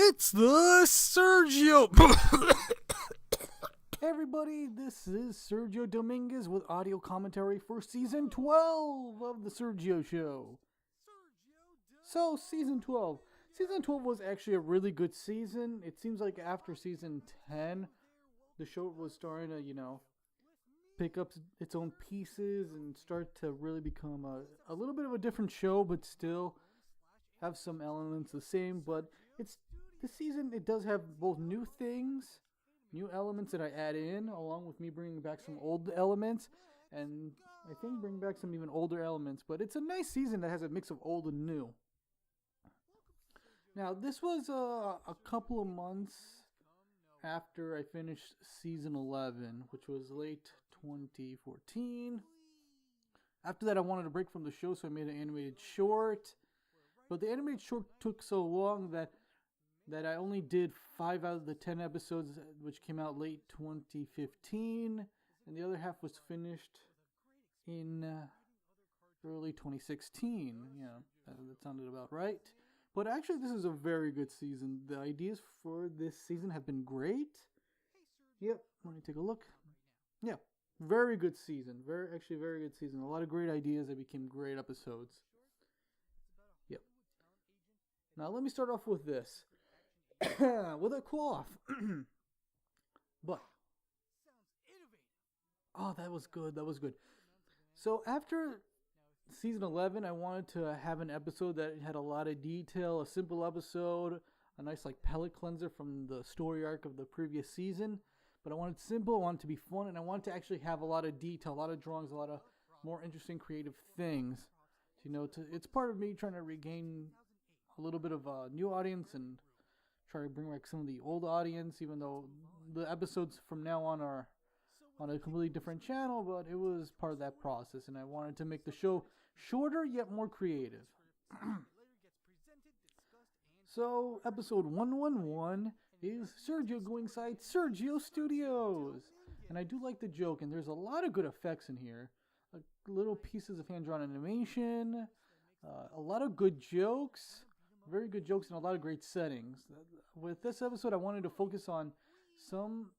It's the Sergio. Hey everybody, this is Sergio Dominguez with audio commentary for season 12 of the Sergio Show. So, season 12. Season 12 was actually a really good season. It seems like after season 10, the show was starting to, pick up its own pieces and start to really become a little bit of a different show, but still have some elements the same. But this season, it does have both new things, new elements that I add in, along with me bringing back some old elements, and I think bring back some even older elements. But it's a nice season that has a mix of old and new. Now, this was a couple of months after I finished season 11, which was late 2014. After that, I wanted to break from the show, so I made an animated short. But the animated short took so long that I only did 5 out of the 10 episodes, which came out late 2015, and the other half was finished in early 2016. Yeah, that sounded about right. But actually, this is a very good season. The ideas for this season have been great. Yep, let me take a look. Yeah, very good season. Very good season. A lot of great ideas that became great episodes. Yep. Now, let me start off with this. With a cough. But. Oh, that was good. So, after season 11, I wanted to have an episode that had a lot of detail, a simple episode, a nice palate cleanser from the story arc of the previous season. But I wanted simple, I wanted to be fun, and I wanted to actually have a lot of detail, a lot of drawings, a lot of more interesting creative things. It's part of me trying to regain a little bit of a new audience and try to bring back some of the old audience, even though the episodes from now on are on a completely different channel, but it was part of that process, and I wanted to make the show shorter yet more creative. So, episode 111 is Sergio going inside Sergio Studios. And I do like the joke, and there's a lot of good effects in here. Little pieces of hand-drawn animation, a lot of good jokes, very good jokes, and a lot of great settings. With this episode, I wanted to focus on some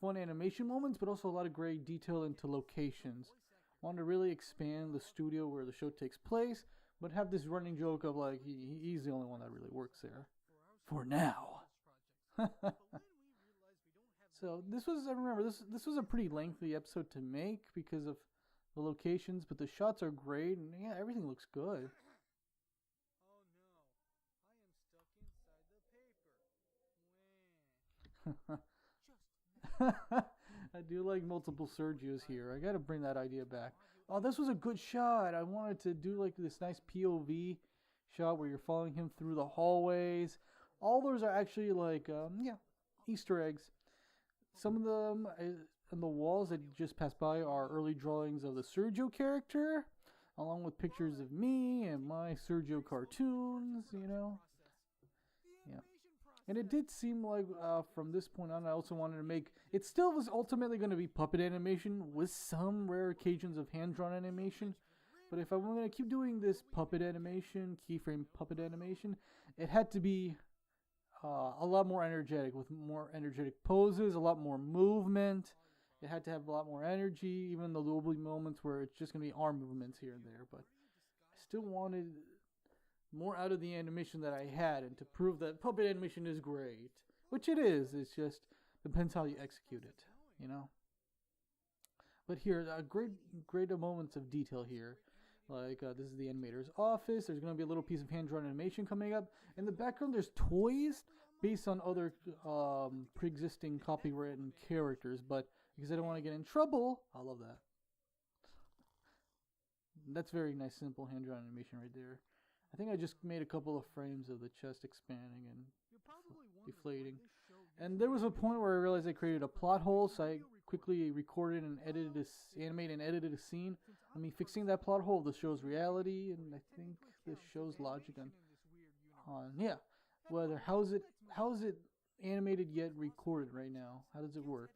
fun animation moments, but also a lot of great detail into locations. Wanted to really expand the studio where the show takes place, but have this running joke of he's the only one that really works there. For now. So this was a pretty lengthy episode to make because of the locations, but the shots are great, and yeah, everything looks good. I do like multiple Sergios here. I gotta bring that idea back. Oh, this was a good shot. I wanted to do this nice POV shot where you're following him through the hallways. All those are actually Easter eggs. Some of them on the walls that you just passed by are early drawings of the Sergio character, along with pictures of me and my Sergio cartoons, Yeah. And it did seem like from this point on, I also wanted to make... It still was ultimately going to be puppet animation with some rare occasions of hand-drawn animation. But if I'm going to keep doing this puppet animation, keyframe puppet animation, it had to be a lot more energetic, with more energetic poses, a lot more movement. It had to have a lot more energy, even though there will be moments where it's just going to be arm movements here and there. But I still wanted more out of the animation that I had, and to prove that puppet animation is great, which it is. It's just depends how you execute it, But here, great moments of detail here. This is the animator's office. There's going to be a little piece of hand-drawn animation coming up. In the background, there's toys based on other pre-existing copywritten characters, but because I don't want to get in trouble, I love that. That's very nice, simple hand-drawn animation right there. I think I just made a couple of frames of the chest expanding and deflating. And there was a point where I realized I created a plot hole, so I quickly recorded and animated and edited a scene. Fixing that plot hole, the show's reality, and I think the show's logic whether how is it animated yet recorded right now? How does it work?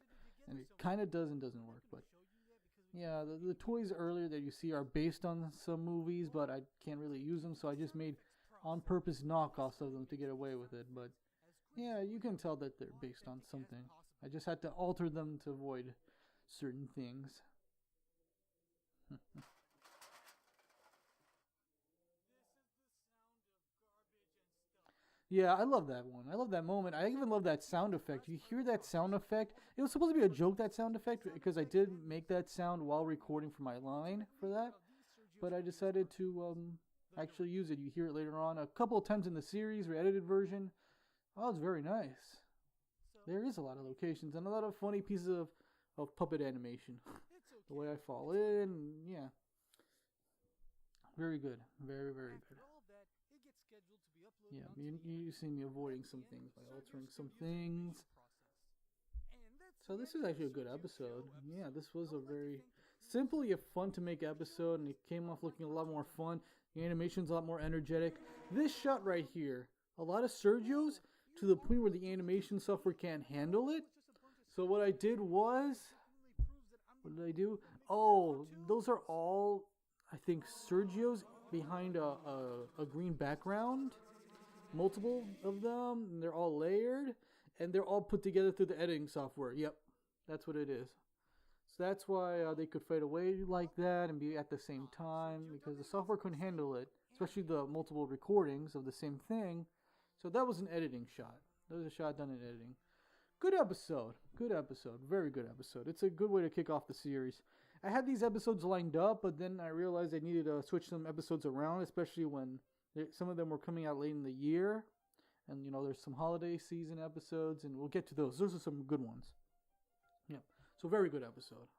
And it kind of does and doesn't work, but yeah, the toys earlier that you see are based on some movies, but I can't really use them, so I just made on purpose knockoffs of them to get away with it. But Yeah, you can tell that they're based on something. I just had to alter them to avoid certain things. Yeah, I love that one. I love that moment. I even love that sound effect. You hear that sound effect? It was supposed to be a joke, that sound effect, because I did make that sound while recording for my line for that. But I decided to actually use it. You hear it later on a couple of times in the series or edited version. Oh, it's very nice. There is a lot of locations and a lot of funny pieces of puppet animation. The way I fall in, yeah. Very good. Very, very good. Yeah, you see me avoiding some things by altering some things. So this is actually a good episode. Yeah, this was a very simple yet fun to make episode, and it came off looking a lot more fun. The animation's a lot more energetic. This shot right here, a lot of Sergio's to the point where the animation software can't handle it. So what I did was, what did I do? Oh, those are all, I think, Sergio's behind a green background. Multiple of them, and they're all layered, and they're all put together through the editing software. Yep, that's what it is. So that's why they could fade away like that and be at the same time, because the software couldn't handle it, especially the multiple recordings of the same thing. So that was an editing shot. That was a shot done in editing. Good episode. Good episode. Very good episode. It's a good way to kick off the series. I had these episodes lined up, but then I realized I needed to switch some episodes around, especially when some of them were coming out late in the year. And, there's some holiday season episodes, and we'll get to those. Those are some good ones. Yeah. So, very good episode.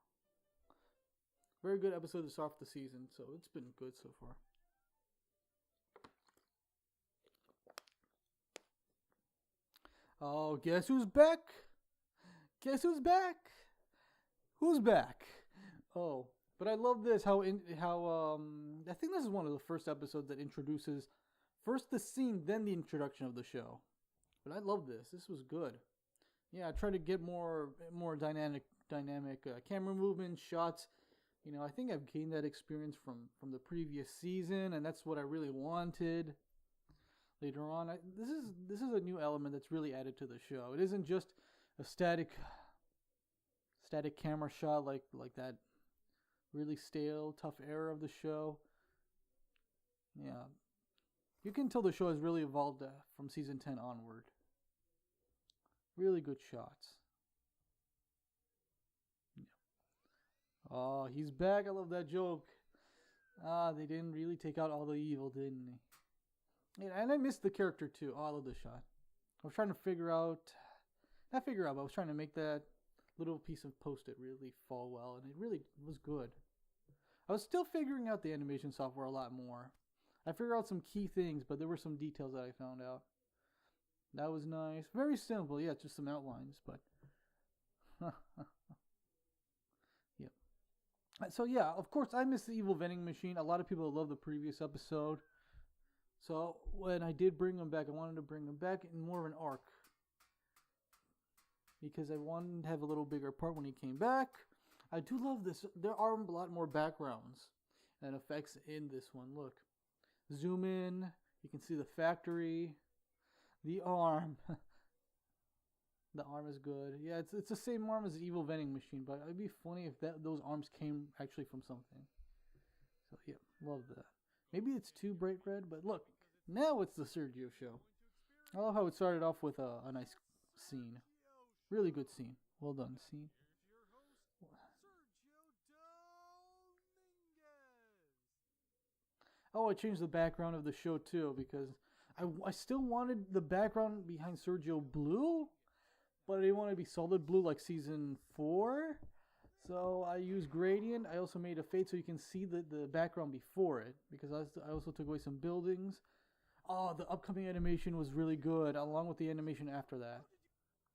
Very good episode to start off the season, so it's been good so far. Oh, guess who's back? Guess who's back? Who's back? Oh, but I love this. How I think this is one of the first episodes that introduces first the scene, then the introduction of the show. But I love this. This was good. Yeah, I try to get more dynamic camera movements, shots. I think I've gained that experience from the previous season, and that's what I really wanted. Later on, this is a new element that's really added to the show. It isn't just a static camera shot like that really stale, tough era of the show. Yeah, you can tell the show has really evolved from season 10 onward. Really good shots. Yeah. Oh, he's back. I love that joke. They didn't really take out all the evil, didn't they? And I missed the character too. Oh, I love this shot. I was trying to not figure out, but I was trying to make that little piece of post-it really fall well, and it really was good. I was still figuring out the animation software a lot more. I figured out some key things, but there were some details that I found out. That was nice. Very simple, yeah, just some outlines, but... Yep. So yeah, of course, I missed the evil vending machine. A lot of people love the previous episode. So when I did bring them back, I wanted to bring them back in more of an arc. Because I wanted to have a little bigger part when he came back. I do love this. There are a lot more backgrounds and effects in this one. Look. Zoom in. You can see the factory. The arm. The arm is good. Yeah, it's the same arm as the evil vending machine, but it'd be funny if those arms came actually from something. So yeah, love that. Maybe it's too bright red, but look, now it's the Sergio show. I love how it started off with a nice scene. Really good scene. Well done, scene. Oh, I changed the background of the show too because I still wanted the background behind Sergio blue, but I didn't want it to be solid blue like season 4. So I used gradient. I also made a fade so you can see the background before it because I also took away some buildings. Oh, the upcoming animation was really good along with the animation after that.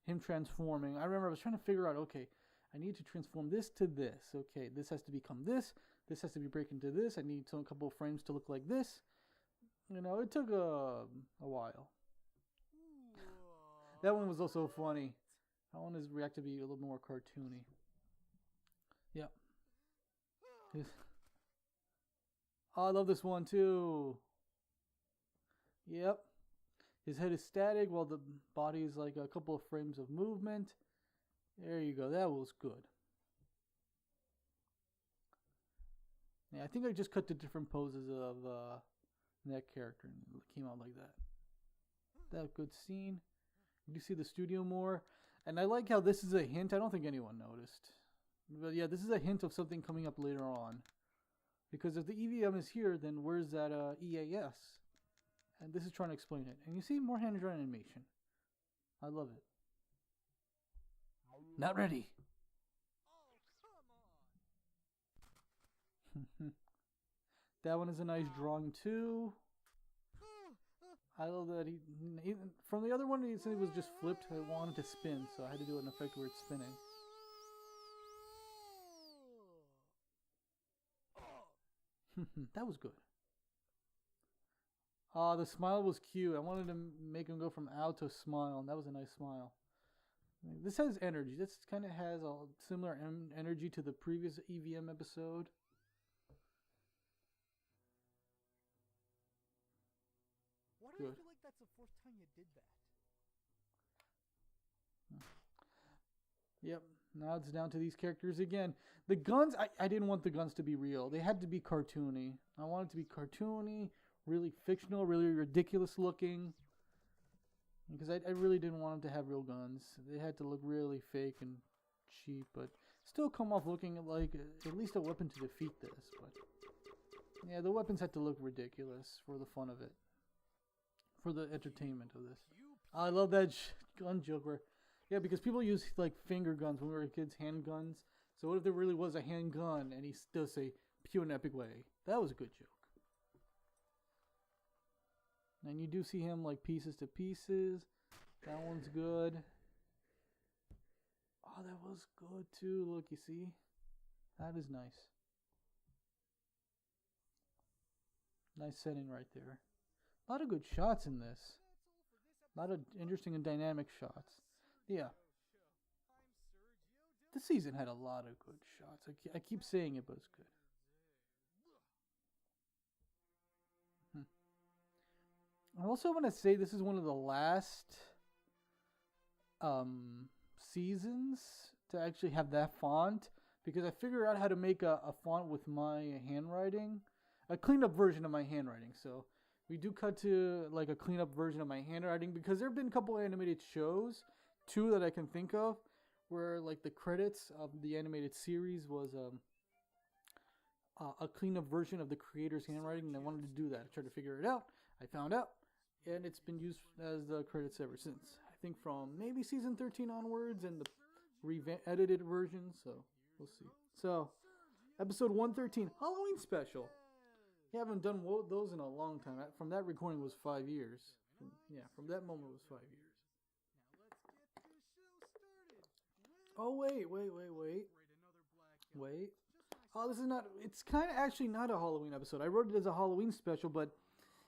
Him transforming. I remember I was trying to figure out, okay, I need to transform this to this. Okay, this has to become this. This has to be break into this. I need a couple of frames to look like this. It took a while. That one was also funny. That one is react to be a little more cartoony. Yep. Oh, I love this one too. Yep. His head is static while the body is like a couple of frames of movement. There you go. That was good. Yeah, I think I just cut the different poses of that character and it came out like that. That good scene. You see the studio more. And I like how this is a hint. I don't think anyone noticed. But yeah, this is a hint of something coming up later on. Because if the EVM is here, then where's that EAS? And this is trying to explain it. And you see more hand-drawn animation. I love it. Not ready. That one is a nice drawing too. I love that he from the other one he said it was just flipped. I wanted to spin, so I had to do an effect where it's spinning. That was good. The smile was cute. I wanted to make him go from ow to smile, and that was a nice smile. This has energy. This kind of has a similar energy to the previous EVM episode. Why do I feel like that's the fourth time you did that? Yep. Now it's down to these characters again. The guns, I didn't want the guns to be real. They had to be cartoony. I wanted it to be cartoony, really fictional, really ridiculous looking. Because I really didn't want them to have real guns. They had to look really fake and cheap, but still come off looking like at least a weapon to defeat this. But yeah, the weapons had to look ridiculous for the fun of it. For the entertainment of this. I love that gun joke where, yeah, because people use like finger guns when we were kids, handguns. So what if there really was a handgun and he still say, "Pew in an epic way"? That was a good joke. And you do see him like pieces to pieces. That one's good. Oh, that was good too. Look, you see? That is nice. Nice setting right there. A lot of good shots in this. A lot of interesting and dynamic shots. Yeah. This season had a lot of good shots. I keep saying it, but it's good. I also want to say this is one of the last seasons to actually have that font. Because I figured out how to make a font with my handwriting. A cleaned up version of my handwriting. So we do cut to like a clean up version of my handwriting. Because there have been a couple animated shows. 2 that I can think of. Where like the credits of the animated series was a clean up version of the creator's handwriting. And I wanted to do that. I tried to figure it out. I found out. And it's been used as the credits ever since. I think from maybe season 13 onwards and the edited version. So we'll see. So episode 113, Halloween special. You haven't done those in a long time. From that recording was 5 years. From that moment was 5 years. Oh, wait. Oh, this is not, it's kind of actually not a Halloween episode. I wrote it as a Halloween special, but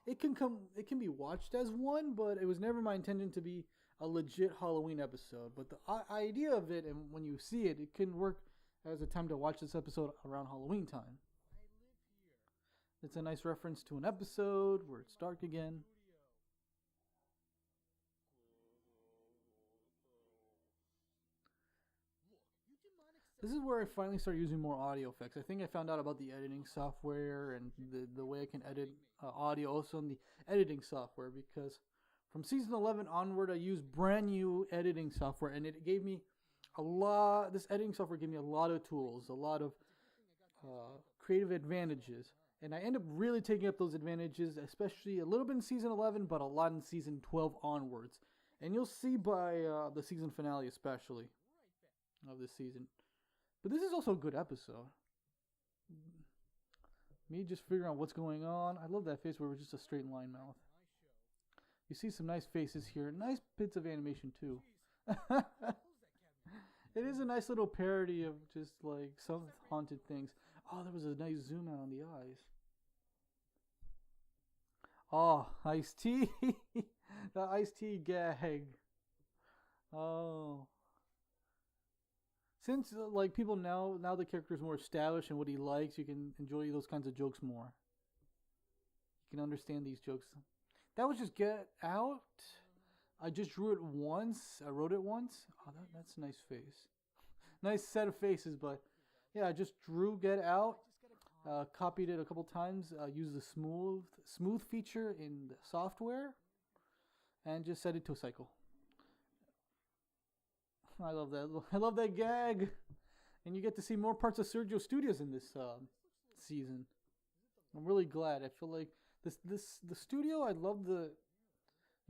it can be watched as one, but it was never my intention to be a legit Halloween episode. But the idea of it, and when you see it, it can work as a time to watch this episode around Halloween time. It's a nice reference to an episode where it's dark again. This is where I finally started using more audio effects. I think I found out about the editing software and the way I can edit audio also in the editing software, because from season 11 onward I used brand new editing software, and it gave me a lot, this editing software gave me a lot of tools, a lot of creative advantages, and I end up really taking up those advantages, especially a little bit in season 11, but a lot in season 12 onwards. And you'll see by the season finale especially of this season. But this is also a good episode. Me just figuring out what's going on. I love that face where it's just a straight line mouth. You see some nice faces here. Nice bits of animation too. It is a nice little parody of just like some haunted things. Oh, there was a nice zoom out on the eyes. Oh, iced tea. The iced tea gag. Oh. Since like people now the character's more established and what he likes, you can enjoy those kinds of jokes more. You can understand these jokes. That was just Get Out. I just drew it once. I wrote it once. Oh, that's a nice face. Nice set of faces, but yeah, I just drew Get Out. Copied it a couple times. Used the smooth feature in the software, and just set it to a cycle. I love that. I love that gag. And you get to see more parts of Sergio Studios in this season. I'm really glad. I feel like the studio. I love the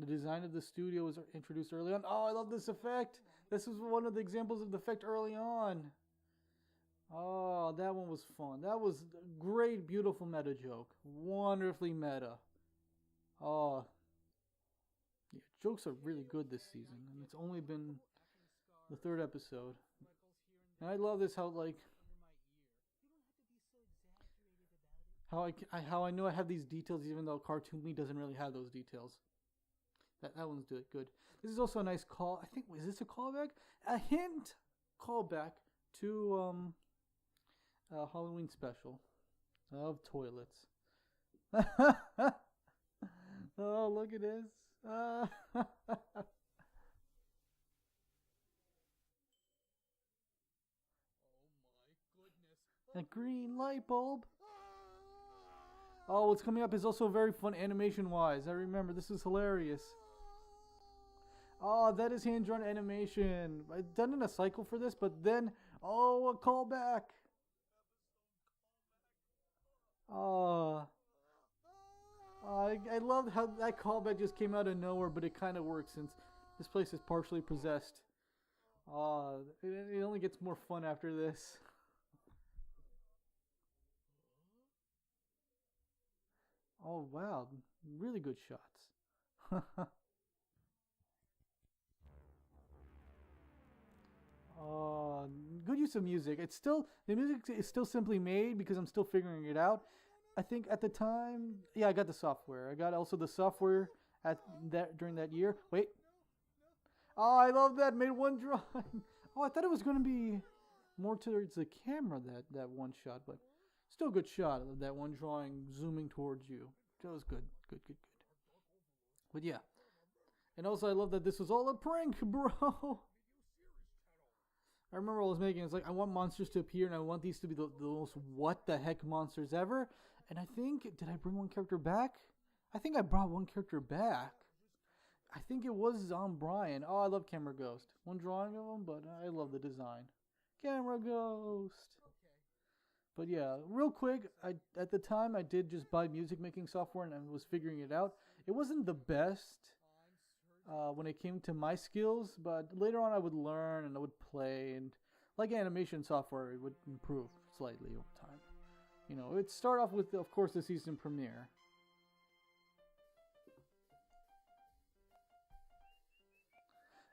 design of the studio was introduced early on. Oh, I love this effect. This was one of the examples of the effect early on. Oh, that one was fun. That was a great, beautiful meta joke. Wonderfully meta. Oh, yeah, jokes are really good this season, and it's only been the third episode. And I love this how like how I know I have these details even though Cartoon Me doesn't really have those details. That one's good. This is also a nice call. I think is this a callback? A hint callback to Halloween special of toilets. Oh, look at this. A green light bulb. Oh, what's coming up is also very fun animation-wise. I remember this is hilarious. Oh, that is hand-drawn animation. I've done in a cycle for this, but then a callback. Oh, I love how that callback just came out of nowhere, but it kind of works since this place is partially possessed. Oh, it only gets more fun after this. Oh, wow. Really good shots. Good use of music. The music is still simply made because I'm still figuring it out. I think at the time, yeah, I got the software. I got also the software during that year. Wait. Oh, I love that. Made one drawing. Oh, I thought it was going to be more towards the camera, that one shot, but still a good shot of that one drawing zooming towards you. That was good. Good. But yeah. And also I love that this was all a prank, bro. I remember what I was making. It's like, I want monsters to appear, and I want these to be the most what the heck monsters ever. And I think, did I bring one character back? I think I brought one character back. I think it was Brian. Oh, I love Camera Ghost. One drawing of him, but I love the design. Camera Ghost. But yeah, real quick, at the time I did just buy music making software and I was figuring it out. It wasn't the best when it came to my skills, but later on I would learn and I would play, and like animation software, it would improve slightly over time. You know, it'd start off with, of course, the season premiere.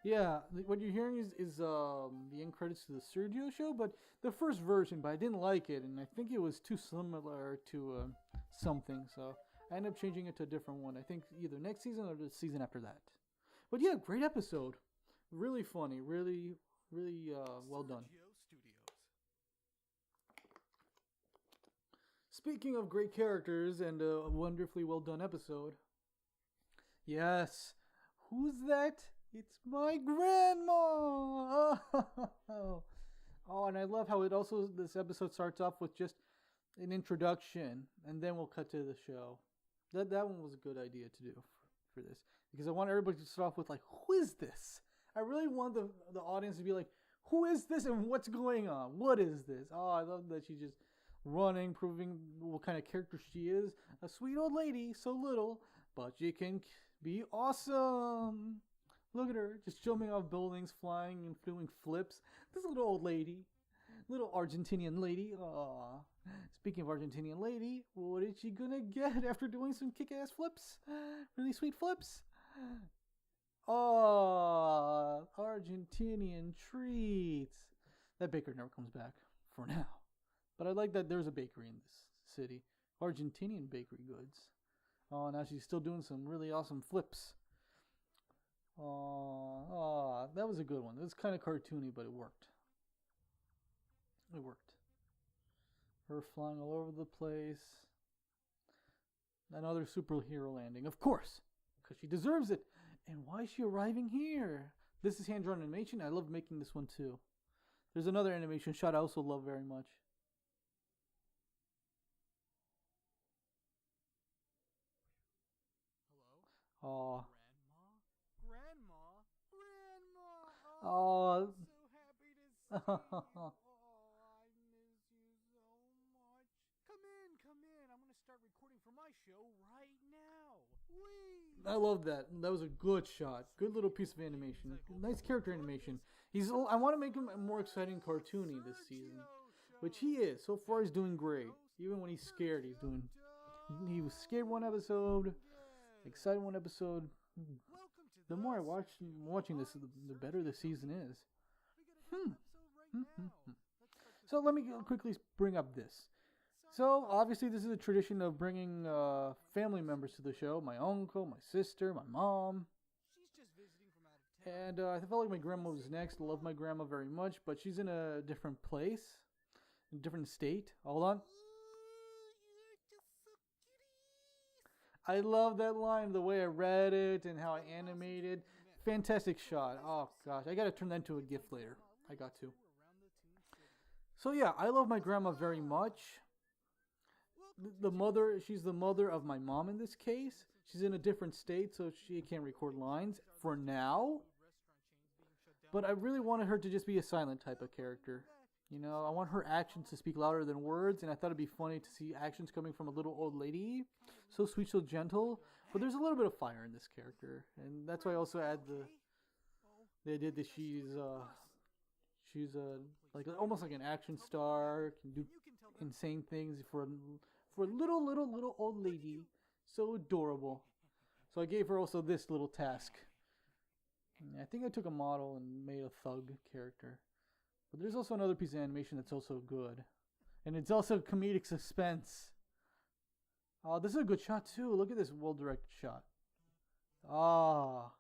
Yeah, what you're hearing is the end credits to the Sergio show, but the first version, but I didn't like it, and I think it was too similar to something, so I ended up changing it to a different one. I think either next season or the season after that. But yeah, great episode. Really funny. Really well done. Speaking of great characters and a wonderfully well done episode. Yes. Who's that? It's my grandma! Oh, and I love how this episode starts off with just an introduction, and then we'll cut to the show. That one was a good idea to do for this, because I want everybody to start off with, like, who is this? I really want the audience to be like, who is this and what's going on? What is this? Oh, I love that she's just running, proving what kind of character she is. A sweet old lady, so little, but she can be awesome. Look at her, just jumping off buildings, flying and doing flips. This little old lady. Little Argentinian lady. Aww. Speaking of Argentinian lady, what is she gonna get after doing some kick-ass flips? Really sweet flips? Aww. Argentinian treats. That baker never comes back. For now. But I like that there's a bakery in this city. Argentinian bakery goods. Oh, now she's still doing some really awesome flips. Oh, that was a good one. It was kind of cartoony, but it worked. It worked. Her flying all over the place. Another superhero landing, of course. because she deserves it. And why is she arriving here? This is hand-drawn animation. I love making this one too. There's another animation shot I also love very much. Hello? Aw. Grandma? Aw. Oh, I'm so happy to see you. Oh, I miss you so much. Come in. I'm gonna start recording for my show right now. Whee! I love that. That was a good shot. Good little piece of animation. Nice character animation. I want to make him more exciting, cartoony this season, which he is. So far, he's doing great. Even when he's scared, he's doing. He was scared one episode, excited one episode. The more I watching this, the better the season is. So let me quickly bring up this. So obviously this is a tradition of bringing family members to the show. My uncle, my sister, my mom. And I felt like my grandma was next. I love my grandma very much, but she's in a different place, a different state. Hold on. I love that line, the way I read it and how I animated. Fantastic shot. Oh gosh, I gotta turn that into a GIF later. I got to. So yeah, I love my grandma very much. She's the mother of my mom in this case. She's in a different state, so she can't record lines for now. But I really wanted her to just be a silent type of character. You know, I want her actions to speak louder than words, and I thought it'd be funny to see actions coming from a little old lady. So sweet, so gentle. But there's a little bit of fire in this character, and that's why I also add the idea that she's like almost like an action star, can do insane things for a little old lady. So adorable. So I gave her also this little task. I think I took a model and made a thug character. But there's also another piece of animation that's also good. And it's also comedic suspense. Oh, this is a good shot too. Look at this well-directed shot. Ah.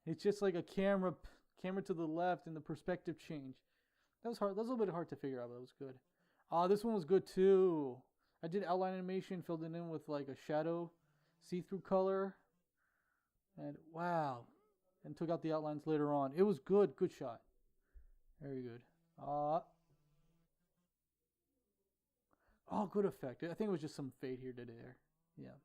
It's just like a camera to the left and the perspective change. That was hard. That was a little bit hard to figure out, but it was good. Ah, this one was good too. I did outline animation, filled it in with like a shadow, see-through color. And wow. And took out the outlines later on. It was good. Good shot. Very good. Oh, good effect. I think it was just some fade here to there. Yeah.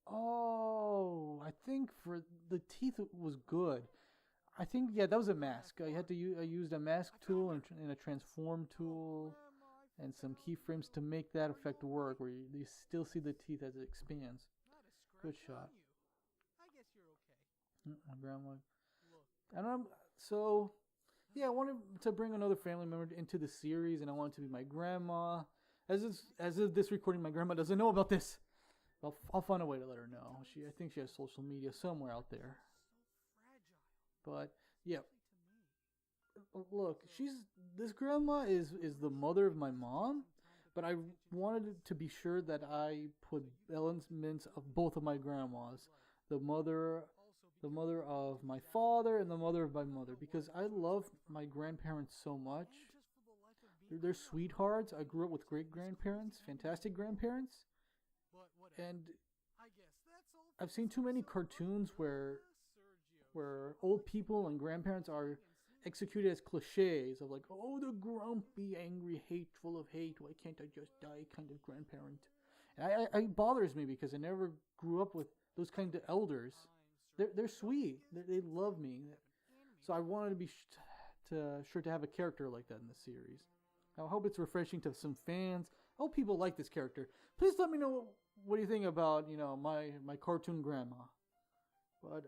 Oh, I think for the teeth it was good. I think, yeah, that was a mask. I used a mask tool and a transform tool and some keyframes to make that effect work, where you still see the teeth as it expands. Good shot. My grandma. And so yeah, I wanted to bring another family member into the series, and I wanted to be my grandma. As of this recording, my grandma doesn't know about this. I'll find a way to let her know. I think she has social media somewhere out there. But yeah, look, this grandma is the mother of my mom, but I wanted to be sure that I put elements of both of my grandmas, the mother of my father and the mother of my mother, because I love my grandparents so much. They're sweethearts. I grew up with great grandparents, fantastic grandparents, and I've seen too many cartoons where old people and grandparents are executed as cliches of like, oh, the grumpy, angry, hateful of hate, why can't I just die kind of grandparent. And it bothers me because I never grew up with those kind of elders. They're sweet. They love me. So I wanted to be sure to have a character like that in the series. I hope it's refreshing to some fans. I hope people like this character. Please let me know what do you think about, my cartoon grandma. But,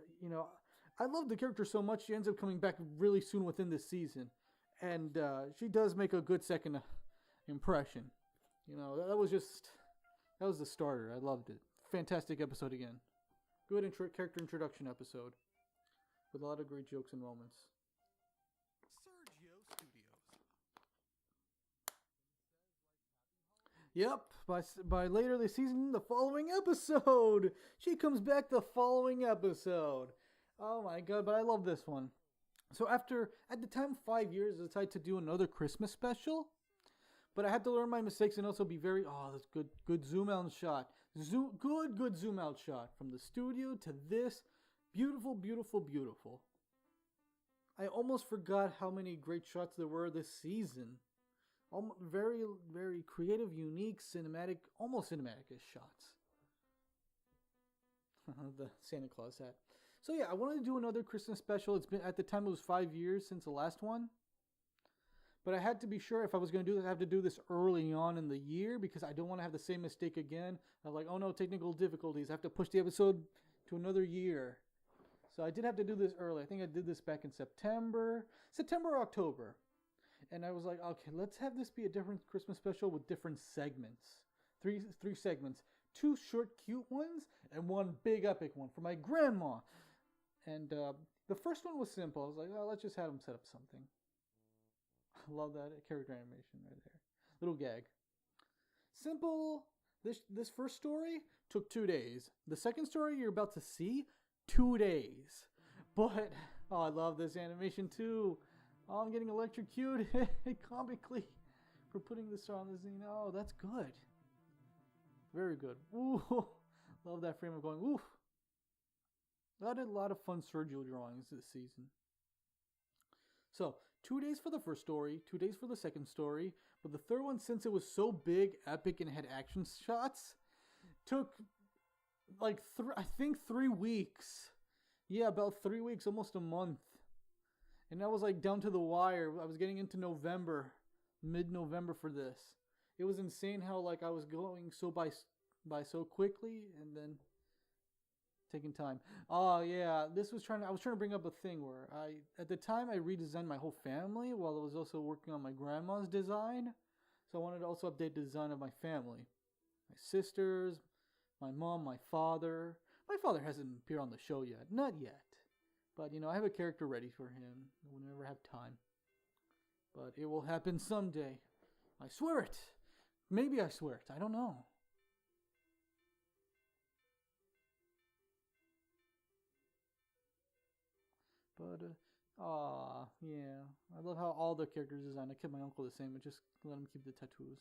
I love the character so much, she ends up coming back really soon within this season. And she does make a good second impression. That was the starter. I loved it. Fantastic episode again. Good character introduction episode. With a lot of great jokes and moments. Sergio Studios. Yep, by later this season, the following episode. She comes back the following episode. Oh my god, but I love this one. So at the time, 5 years, I decided to do another Christmas special. But I had to learn my mistakes and also be very, that's good zoom out shot. Good zoom out shot. From the studio to this. Beautiful, beautiful, beautiful. I almost forgot how many great shots there were this season. Very, very creative, unique, cinematic, almost cinematic-ish shots. The Santa Claus hat. So yeah, I wanted to do another Christmas special. It's been, at the time, it was 5 years since the last one. But I had to be sure if I was going to do this, I have to do this early on in the year because I don't want to have the same mistake again. I'm like, oh no, technical difficulties. I have to push the episode to another year. So I did have to do this early. I think I did this back in September or October. And I was like, okay, let's have this be a different Christmas special with different segments. Three segments. 2 short, cute ones and 1 big epic one for my grandma. And the first one was simple. I was like, oh, let's just have them set up something. I love that character animation right there. Little gag. Simple. This first story took 2 days. The second story you're about to see, 2 days. But, I love this animation too. Oh, I'm getting electrocuted comically for putting this on the zine. Oh, that's good. Very good. Ooh, love that frame of going, oof. I did a lot of fun Sergio drawings this season. So, 2 days for the first story, 2 days for the second story, but the third one, since it was so big, epic, and had action shots, took like I think 3 weeks. Yeah, about 3 weeks, almost a month. And that was like down to the wire. I was getting into November, mid-November for this. It was insane how like I was going so by so quickly and then taking time. Oh yeah, I was trying to bring up a thing where at the time I redesigned my whole family while I was also working on my grandma's design. So I wanted to also update the design of my family. My sisters, my mom, my father. My father hasn't appeared on the show yet. Not yet. But I have a character ready for him whenever I have time. But it will happen someday. I swear it. Maybe I swear it. I don't know. But, yeah. I love how all the characters designed. I kept my uncle the same, but just let him keep the tattoos.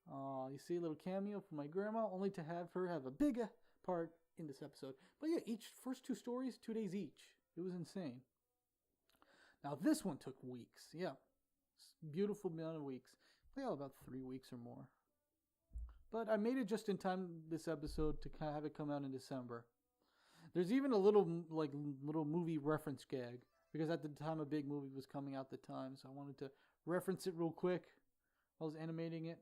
You see a little cameo from my grandma, only to have her have a big part in this episode. But yeah, first 2 stories, 2 days each. It was insane. Now this one took weeks. Yeah. Beautiful amount of weeks. Yeah, about 3 weeks or more. But I made it just in time this episode to kind of have it come out in December. There's even a little movie reference gag because at the time a big movie was coming out at the time, so I wanted to reference it real quick. I was animating it.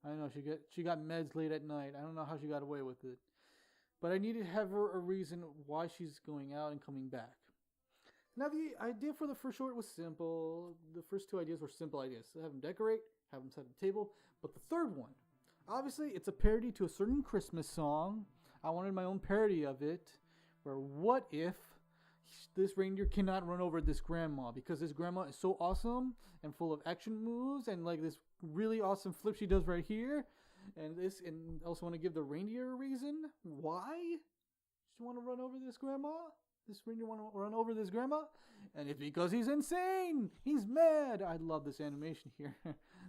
I don't know, she got meds late at night. I don't know how she got away with it. But I needed to have her a reason why she's going out and coming back. Now the idea for the first short was simple. The first 2 ideas were simple ideas. So have them decorate, have them set the table. But the third one, obviously it's a parody to a certain Christmas song. I wanted my own parody of it. Where what if this reindeer cannot run over this grandma because this grandma is so awesome and full of action moves and like this really awesome flip she does right here. And also want to give the reindeer a reason why she want to run over this grandma. This reindeer want to run over this grandma, and it's because he's insane. He's mad. I love this animation here.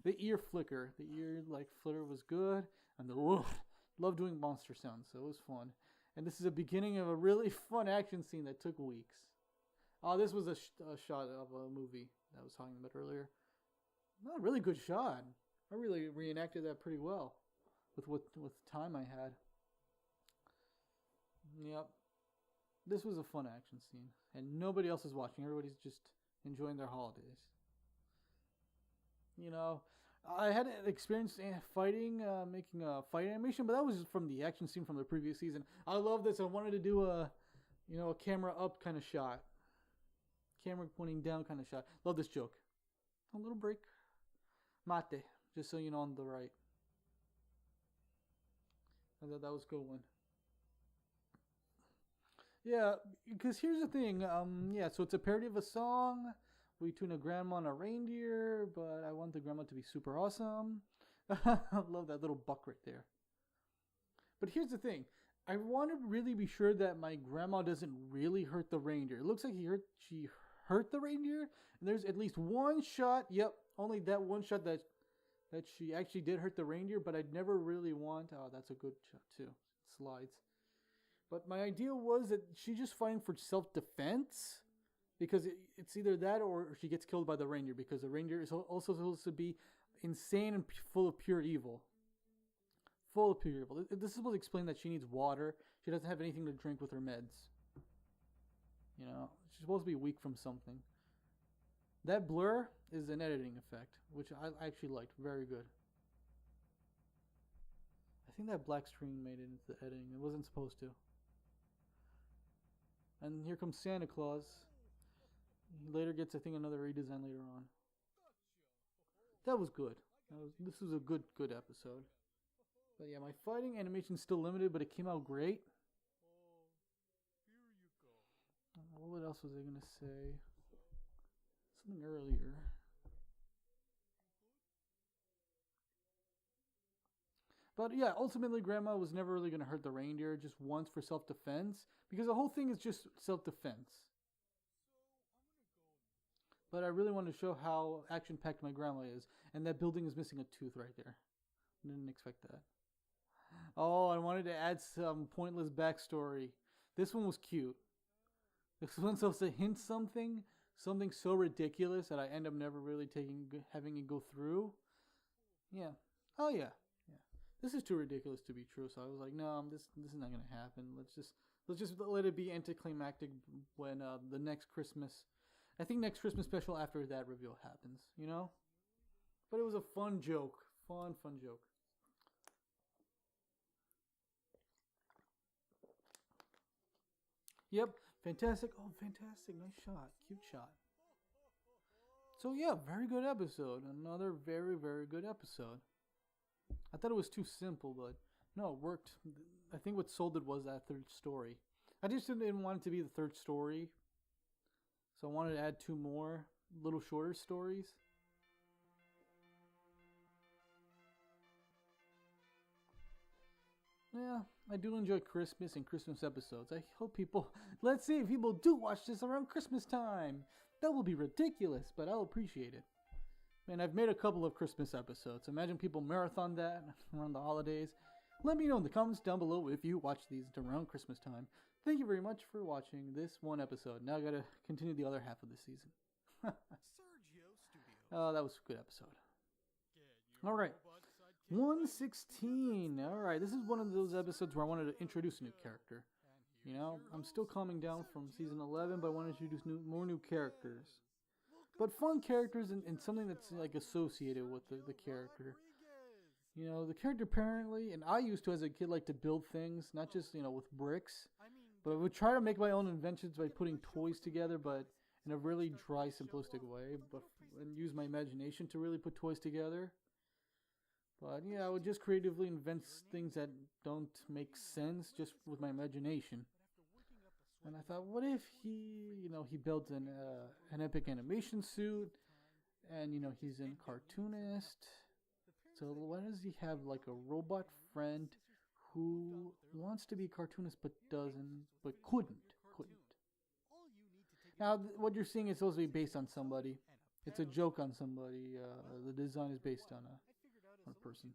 The ear flicker, the ear like flitter was good, and the woof. Love doing monster sounds, so it was fun. And this is the beginning of a really fun action scene that took weeks. Oh, this was a shot of a movie that I was talking about earlier. Not a really good shot. I really reenacted that pretty well with time I had. Yep. This was a fun action scene. And nobody else is watching. Everybody's just enjoying their holidays. I had an experience fighting, making a fight animation, but that was from the action scene from the previous season. I love this. I wanted to do a camera up kind of shot. Camera pointing down kind of shot. Love this joke. A little break. Mate. Just so you know on the right. I thought that was a good one. Yeah, because here's the thing. So it's a parody of a song. We tune a grandma on a reindeer, but I want the grandma to be super awesome. I love that little buck right there. But here's the thing. I want to really be sure that my grandma doesn't really hurt the reindeer. It looks like she hurt the reindeer. And there's at least one shot. Yep, only that one shot that that she actually did hurt the reindeer, but I'd never really want. Oh, that's a good shot too. Slides. But my idea was that she's just fighting for self-defense, because it's either that or she gets killed by the reindeer, because the reindeer is also supposed to be insane and full of pure evil. Full of pure evil. This is supposed to explain that she needs water. She doesn't have anything to drink with her meds. You know, she's supposed to be weak from something. That blur is an editing effect, which I actually liked. Very good. I think that black screen made it into the editing. It wasn't supposed to. And here comes Santa Claus. He later gets, I think, another redesign later on. That was good. This was a good episode. But yeah, my fighting animation is still limited, but it came out great. What else was I going to say? Something earlier. But yeah, ultimately Grandma was never really going to hurt the reindeer, just once for self-defense. Because the whole thing is just self-defense. But I really wanted to show how action-packed my grandma is. And that building is missing a tooth right there. Didn't expect that. Oh, I wanted to add some pointless backstory. This one was cute. This one's supposed to hint something so ridiculous that I end up never really having it go through. Yeah. Oh yeah. Yeah. This is too ridiculous to be true. So I was like, no, this is not gonna happen. Let's just let it be anticlimactic when the next Christmas. I think next Christmas special after that reveal happens. You know. But it was a fun joke. Fun joke. Yep, fantastic. Oh, fantastic. Nice shot. Cute shot. So, yeah, very good episode. Another very, very good episode. I thought it was too simple, but no, it worked. I think what sold it was that third story. I just didn't want it to be the third story. So I wanted to add 2 more little shorter stories. Yeah, I do enjoy Christmas and Christmas episodes. I hope people, let's see if people do watch this around Christmas time. That will be ridiculous, but I'll appreciate it. Man, I've made a couple of Christmas episodes. Imagine people marathon that around the holidays. Let me know in the comments down below if you watch these around Christmas time. Thank you very much for watching this one episode. Now I gotta continue the other half of the season. Sergio Studios. Oh, that was a good episode. Alright. 116. Alright, this is one of those episodes where I wanted to introduce a new character. You know, I'm still calming down from season 11, but I want to introduce more new characters. But fun characters and something that's like associated with the character. You know, the character apparently, and I used to as a kid like to build things, not just, you know, with bricks. But I would try to make my own inventions by putting toys together, but in a really dry, simplistic way. And use my imagination to really put toys together. But yeah, I would just creatively invent things that don't make sense just with my imagination. And I thought, what if he built an epic animation suit, and, you know, he's a cartoonist. So why does he have like a robot friend who wants to be a cartoonist but couldn't? Now, what you're seeing is supposed to be based on somebody. It's a joke on somebody. The design is based on a person.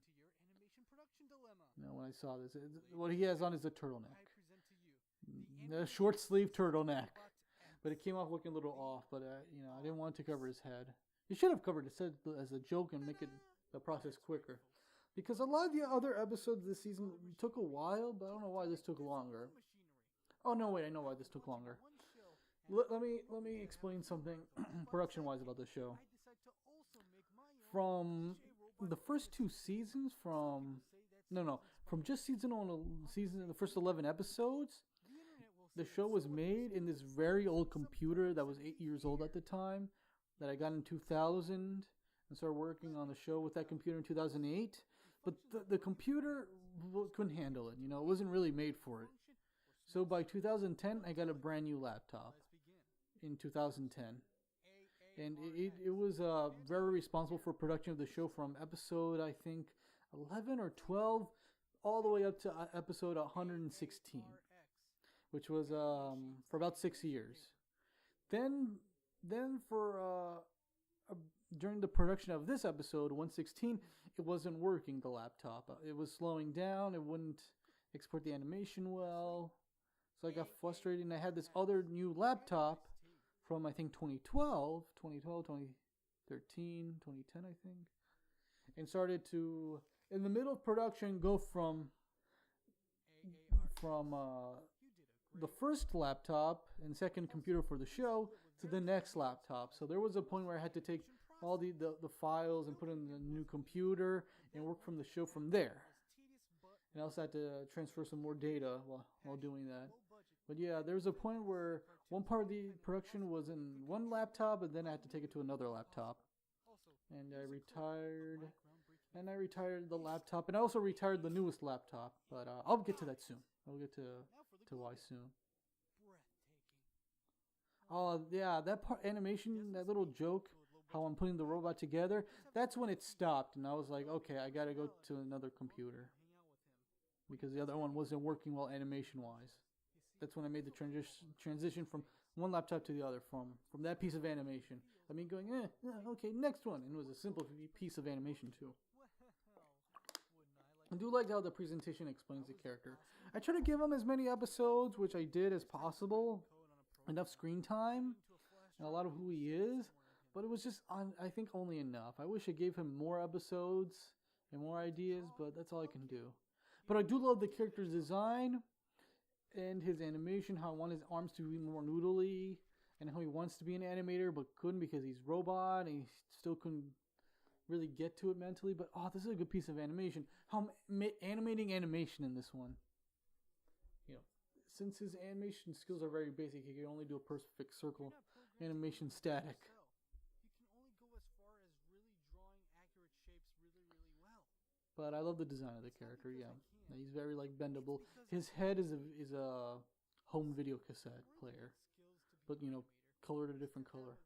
You know, when I saw this, what he has on is a turtleneck. A short sleeve turtleneck. But it came off looking a little off, but you know, I didn't want to cover his head. He should have covered his head as a joke and make the process quicker. Because a lot of the other episodes this season took a while, but I don't know why this took longer. Oh no, wait, I know why this took longer. Let me explain something production-wise about the show. From the first 2 seasons, from just the first 11 episodes, the show was made in this very old computer that was 8 years old at the time, that I got in 2000 and started working on the show with that computer in 2008. But the computer couldn't handle it. You know, it wasn't really made for it. So by 2010, I got a brand new laptop in 2010. And it was very responsible for production of the show from episode, I think, 11 or 12, all the way up to episode 116, which was for about 6 years. Then for during the production of this episode 116, it wasn't working, the laptop. It was slowing down. It wouldn't export the animation well. So I got frustrated, and I had this other new laptop from, I think, 2012, 2013, 2010, I think, and started to, in the middle of production, go from the first laptop and second computer for the show to the next laptop. So there was a point where I had to take all the files and put in the new computer and work from the show from there. And I also had to transfer some more data while doing that. But yeah, there was a point where one part of the production was in one laptop, and then I had to take it to another laptop. And I retired the laptop, and I also retired the newest laptop. But I'll get to that soon. I'll get to why soon. Oh yeah, that part animation, that little joke, how I'm putting the robot together. That's when it stopped, and I was like, okay, I gotta go to another computer because the other one wasn't working well animation-wise. That's when I made the transition from one laptop to the other, from that piece of animation. I mean, going, okay, next one. And it was a simple piece of animation, too. I do like how the presentation explains the character. I try to give him as many episodes, which I did, as possible. Enough screen time, and a lot of who he is. But it was just, I think, only enough. I wish I gave him more episodes and more ideas, but that's all I can do. But I do love the character's design and his animation, how I want his arms to be more noodly, and how he wants to be an animator but couldn't because he's robot and he still couldn't really get to it mentally. But this is a good piece of animation. How I'm animating animation in this one. You know, since his animation skills are very basic, he can only do a perfect circle animation static. You can only go as far as really drawing accurate shapes really well. But I love the design of the character. Yeah. He's very bendable. His head is a home video cassette player, but colored a different color.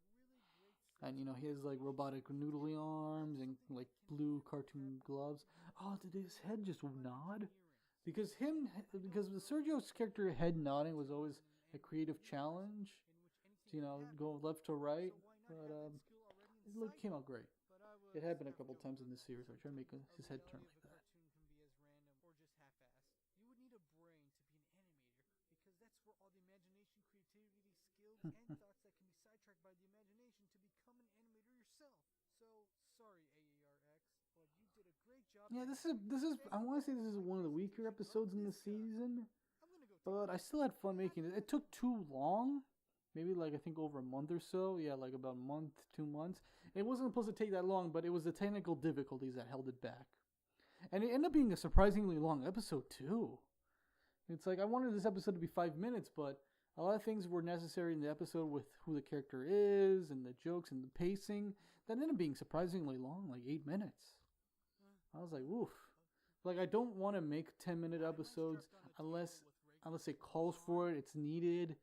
And he has robotic noodly arms and blue cartoon gloves. Oh, did his head just nod? Because Sergio's character head nodding was always a creative challenge to go left to right. But it came out great. It happened a couple times in this series. I try to make his head turn like that. And thoughts that can be sidetracked by the imagination to become an animator yourself. So, sorry, AARX, but you did a great job. Yeah, this is I want to say this is one of the weaker episodes in the season, but I still had fun making it. It took too long, maybe I think over a month or so. Yeah, about a month, 2 months. It wasn't supposed to take that long, but it was the technical difficulties that held it back. And it ended up being a surprisingly long episode too. It's I wanted this episode to be 5 minutes, but a lot of things were necessary in the episode with who the character is and the jokes and the pacing that ended up being surprisingly long, 8 minutes. I was like, oof. I don't want to make 10-minute episodes unless it calls for it, it's needed.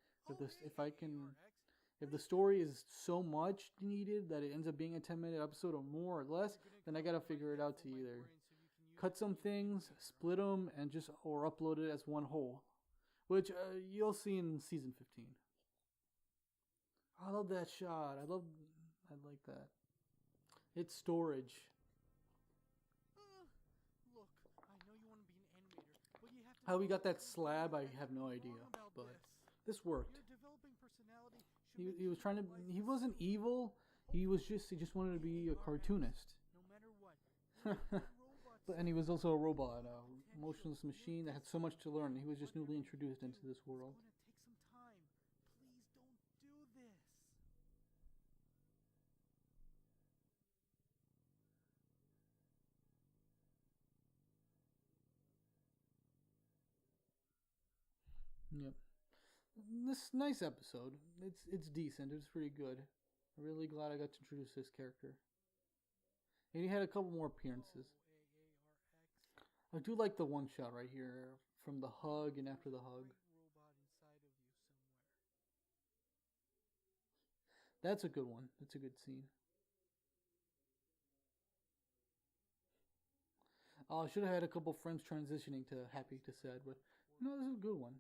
If the story is so much needed that it ends up being a 10-minute episode or more or less, then I gotta figure it out to either cut some things, split them, or upload it as one whole. Which you'll see in season 15. I love that shot. I like that. It's storage. Look, I know you want to be an animator, but you have to. How we got that slab, I have no idea. But this worked. Your developing personality He was trying to. He wasn't evil. He just wanted to be a cartoonist. No matter what. And he was also a robot, a motionless machine that had so much to learn. He was just newly introduced into this world. It's going to take some time. Please don't do this. Yep. This nice episode. It's decent. It's pretty good. I'm really glad I got to introduce this character. And he had a couple more appearances. I do like the one shot right here from the hug and after the hug. That's a good one. That's a good scene. I should have had a couple frames transitioning to happy to sad, but no, this is a good one.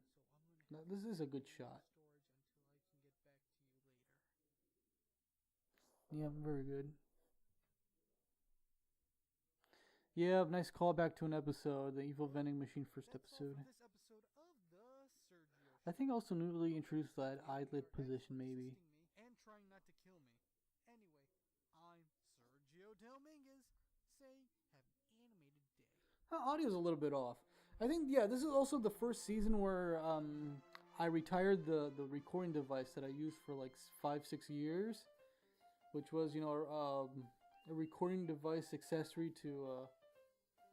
No, this is a good shot. Yeah, very good. Yeah, nice callback to an episode, the Evil Vending Machine first That's all episode. for this episode of the Sergio I Show. think also newly introduced that Thank you eyelid for position, maybe. assisting me and trying not to kill me. Anyway, I'm Sergio Dominguez saying have an animated day. Audio's a little bit off. I think, yeah, this is also the first season where I retired the recording device that I used for like 5-6 years, which was, you know, a recording device accessory to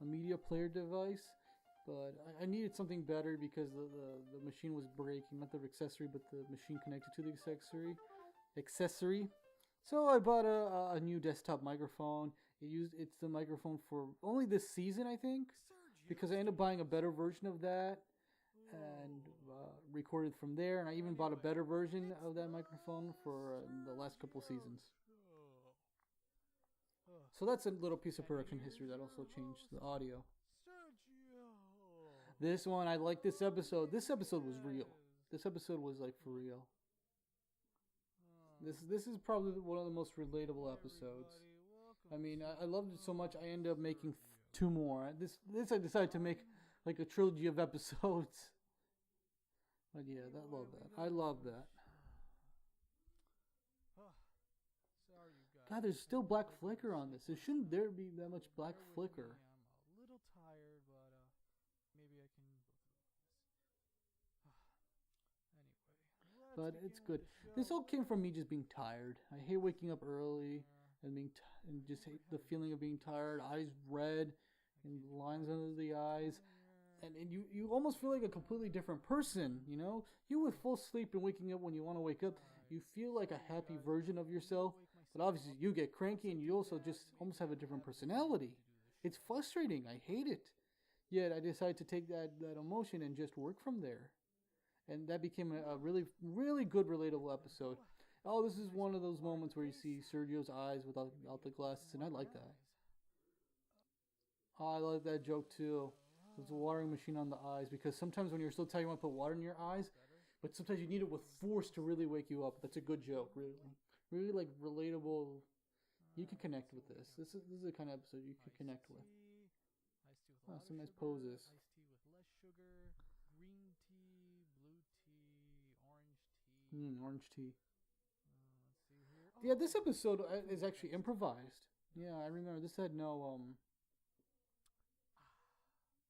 a media player device. But I needed something better because the machine was breaking, not the accessory, but the machine connected to the accessory. So I bought a new desktop microphone. It's the microphone for only this season, I think, because I ended up buying a better version of that and recorded from there. And I even bought a better version of that microphone for the last couple seasons. So that's a little piece of production history that also changed the audio. This one, I like this episode. This episode was real. This episode was like for real. This is probably one of the most relatable episodes. I mean, I loved it so much. I ended up making 2 more. This I decided to make like a trilogy of episodes. But yeah, I love that. I love that. God, there's still black flicker on this. There shouldn't there be that much black flicker. I'm a little tired, but maybe I can go through this. Anyway, But it's good. This all came from me just being tired. I hate waking up early and and just hate the feeling of being tired. Eyes red and lines under the eyes. And you almost feel like a completely different person, you know? You with full sleep and waking up when you want to wake up, you feel like a happy version of yourself. But obviously you get cranky and you also just almost have a different personality. It's frustrating. I hate it. Yet I decided to take that emotion and just work from there. And that became a really, really good, relatable episode. Oh, this is one of those moments where you see Sergio's eyes without the glasses, and I like that. Oh, I like that joke too. It's a watering machine on the eyes, because sometimes when you're so tired you want to put water in your eyes, but sometimes you need it with force to really wake you up. That's a good joke, really. Really like relatable. You can connect with this. This is the kind of episode you can connect with. Oh, some nice poses. Iced tea with less sugar, green tea, blue tea, orange tea. Orange tea. Let's see here. Yeah, this episode is actually improvised. Yeah, I remember this had no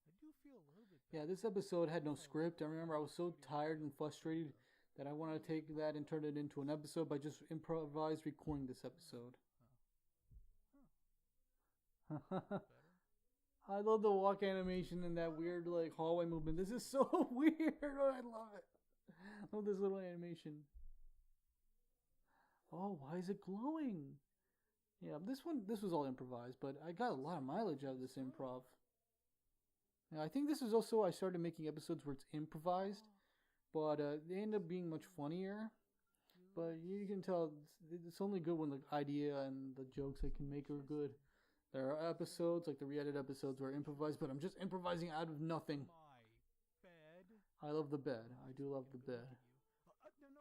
I do feel a little bit better. Yeah, this episode had no script. I remember I was so tired and frustrated that I wanted to take that and turn it into an episode by just improvised recording this episode. I love the walk animation and that weird like hallway movement. This is so weird. I love it. I love this little animation. Oh, why is it glowing? Yeah, this was all improvised, but I got a lot of mileage out of this improv. Yeah, I think this is also I started making episodes where it's improvised, but they end up being much funnier. But you can tell it's only good when the idea and the jokes I can make are good. There are episodes, like the re-edit episodes, where I improvise, but I'm just improvising out of nothing. My bed. I love the bed. I do love the bed. No,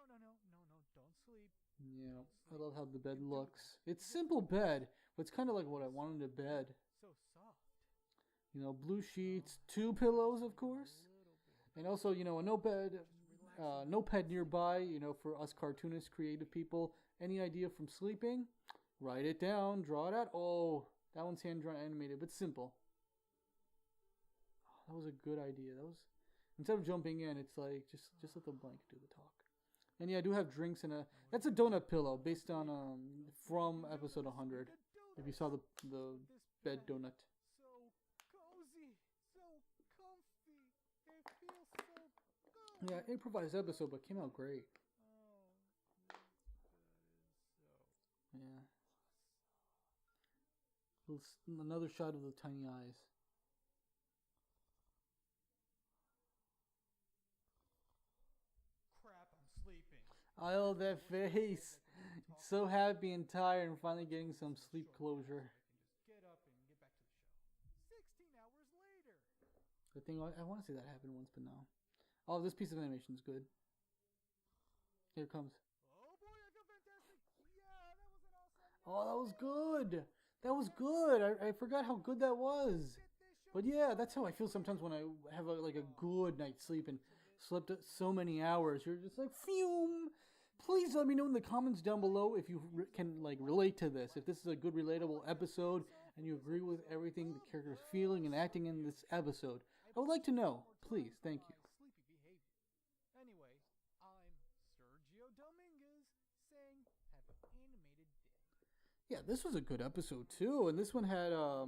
don't sleep. Yeah, I love how the bed looks. It's simple bed, but it's kind of like what I wanted in a bed. So soft. You know, blue sheets, 2 pillows, of course, and also, you know, a notepad nearby. You know, for us cartoonists, creative people, any idea from sleeping, write it down, draw it out. Oh, that one's hand-drawn animated, but simple. Oh, that was a good idea. That was, instead of jumping in, it's like just let the blanket do the talk. And yeah, I do have drinks and that's a donut pillow based on from episode 100. If you saw the bed donut. So cozy, so comfy. It feels so good. Yeah, improvised episode, but came out great. Oh, Yeah. Another shot of the tiny eyes. crap, I'm sleeping. I love that face. So happy and tired and finally getting some sleep closure. I can just get up and get back to the show. 16 hours later. The thing I want to see that happen once, but no. Oh, this piece of animation is good. Here it comes. Oh boy, I feel fantastic. Yeah, that was an awesome Oh, that was good. That was good. I forgot how good that was. But yeah, that's how I feel sometimes when I have like a good night's sleep and slept so many hours. You're just like, fume. Please let me know in the comments down below if you can like relate to this. If this is a good relatable episode and you agree with everything the character's feeling and acting in this episode. I would like to know. Please, thank you. Sleepy behavior. Anyway, I'm Sergio Dominguez saying have an animated day. Yeah, this was a good episode too, and this one had a